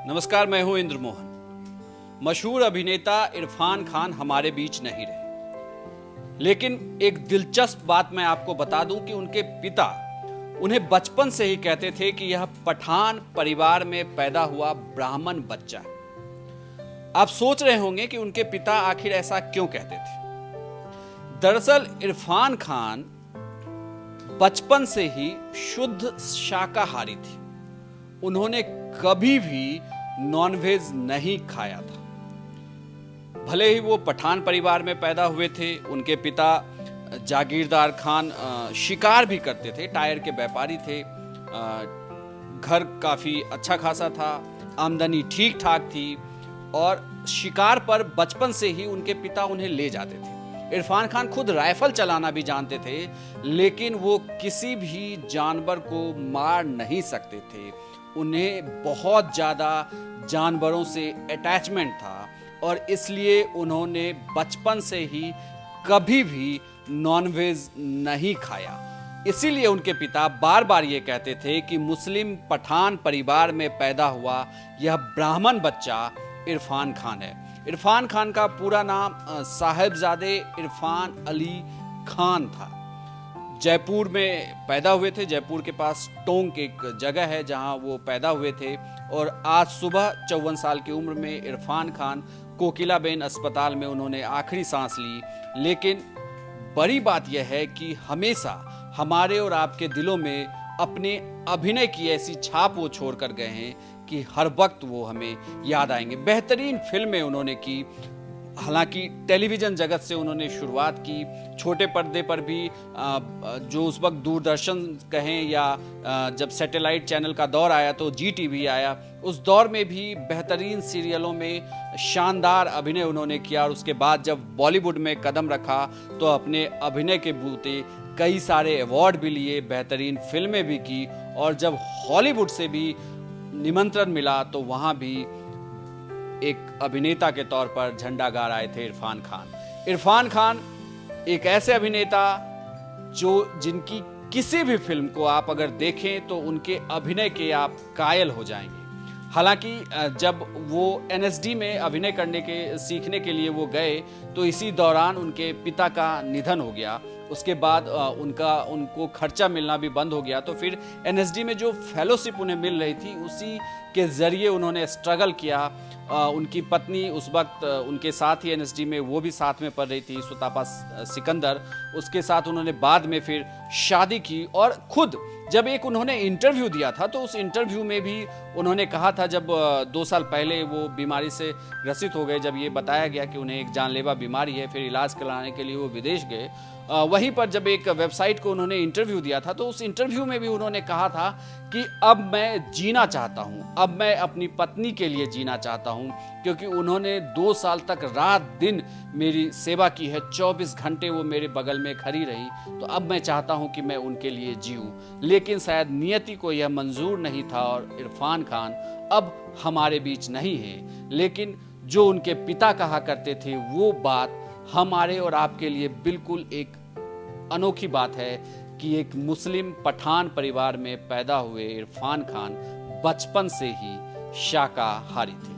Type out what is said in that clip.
नमस्कार, मैं हूं इंद्र मोहन। मशहूर अभिनेता इरफान खान हमारे बीच नहीं रहे, लेकिन एक दिलचस्प बात मैं आपको बता दूं कि उनके पिता उन्हें बचपन से ही कहते थे कि यह पठान परिवार में पैदा हुआ ब्राह्मण बच्चा है। आप सोच रहे होंगे कि उनके पिता आखिर ऐसा क्यों कहते थे। दरअसल इरफान खान बचपन से ही शुद्ध शाकाहारी थे। उन्होंने कभी भी नॉनवेज नहीं खाया था। भले ही वो पठान परिवार में पैदा हुए थे, उनके पिता जागीरदार खान शिकार भी करते थे, टायर के व्यापारी थे। घर काफी अच्छा खासा था, आमदनी ठीक ठाक थी और शिकार पर बचपन से ही उनके पिता उन्हें ले जाते थे। इरफान खान खुद राइफल चलाना भी जानते थे, लेकिन वो किसी भी जानवर को मार नहीं सकते थे। उन्हें बहुत ज़्यादा जानवरों से अटैचमेंट था और इसलिए उन्होंने बचपन से ही कभी भी नॉनवेज नहीं खाया। इसीलिए उनके पिता बार बार ये कहते थे कि मुस्लिम पठान परिवार में पैदा हुआ यह ब्राह्मण बच्चा इरफान खान है। इरफान खान का पूरा नाम साहिबजादे इरफान अली खान था। जयपुर में पैदा हुए थे। जयपुर के पास टोंक एक जगह है जहां वो पैदा हुए थे और आज सुबह 54 साल की उम्र में इरफान खान कोकिलाबेन अस्पताल में उन्होंने आखिरी सांस ली। लेकिन बड़ी बात यह है कि हमेशा हमारे और आपके दिलों में अपने अभिनय की ऐसी छाप वो छोड़ कर गए हैं कि हर वक्त वो हमें याद आएंगे। बेहतरीन फिल्में उन्होंने की। हालांकि टेलीविज़न जगत से उन्होंने शुरुआत की, छोटे पर्दे पर भी जो उस वक्त दूरदर्शन कहें या जब सैटेलाइट चैनल का दौर आया तो GTV आया, उस दौर में भी बेहतरीन सीरियलों में शानदार अभिनय उन्होंने किया। और उसके बाद जब बॉलीवुड में कदम रखा तो अपने अभिनय के बूते कई सारे अवार्ड भी लिए, बेहतरीन फिल्में भी की और जब हॉलीवुड से भी निमंत्रण मिला तो वहाँ भी एक अभिनेता के तौर पर झंडा गाड़ आए थे इरफान खान। इरफान खान एक ऐसे अभिनेता जिनकी किसी भी फिल्म को आप अगर देखें तो उनके अभिनय के आप कायल हो जाएंगे। हालांकि जब वो NSD में अभिनय करने के सीखने के लिए वो गए तो इसी दौरान उनके पिता का निधन हो गया। उसके बाद उनको खर्चा मिलना भी बंद हो गया। तो फिर NSD में जो फेलोशिप उन्हें मिल रही थी उसी के ज़रिए उन्होंने स्ट्रगल किया। उनकी पत्नी उस वक्त उनके साथ ही NSD में वो भी साथ में पढ़ रही थी, सुतापा सिकंदर। उसके साथ उन्होंने बाद में फिर शादी की और खुद जब एक उन्होंने इंटरव्यू दिया था तो उस इंटरव्यू में भी उन्होंने कहा था, जब 2 साल पहले वो बीमारी से ग्रसित हो गए, जब ये बताया गया कि उन्हें एक जानलेवा बीमारी है, फिर इलाज कराने के लिए वो विदेश गए। वहीं पर जब एक वेबसाइट को उन्होंने इंटरव्यू दिया था तो उस इंटरव्यू में भी उन्होंने कहा था कि अब मैं जीना चाहता हूँ, अब मैं अपनी पत्नी के लिए जीना चाहता हूँ, क्योंकि उन्होंने 2 साल तक रात दिन मेरी सेवा की है, 24 घंटे वो मेरे बगल में खड़ी रही, तो अब मैं चाहता हूँ कि मैं उनके लिए जीऊँ। लेकिन शायद नियति को यह मंजूर नहीं था और इरफान खान अब हमारे बीच नहीं है। लेकिन जो उनके पिता कहा करते थे वो बात हमारे और आपके लिए बिल्कुल एक अनोखी बात है कि एक मुस्लिम पठान परिवार में पैदा हुए इरफान खान बचपन से ही शाकाहारी थे।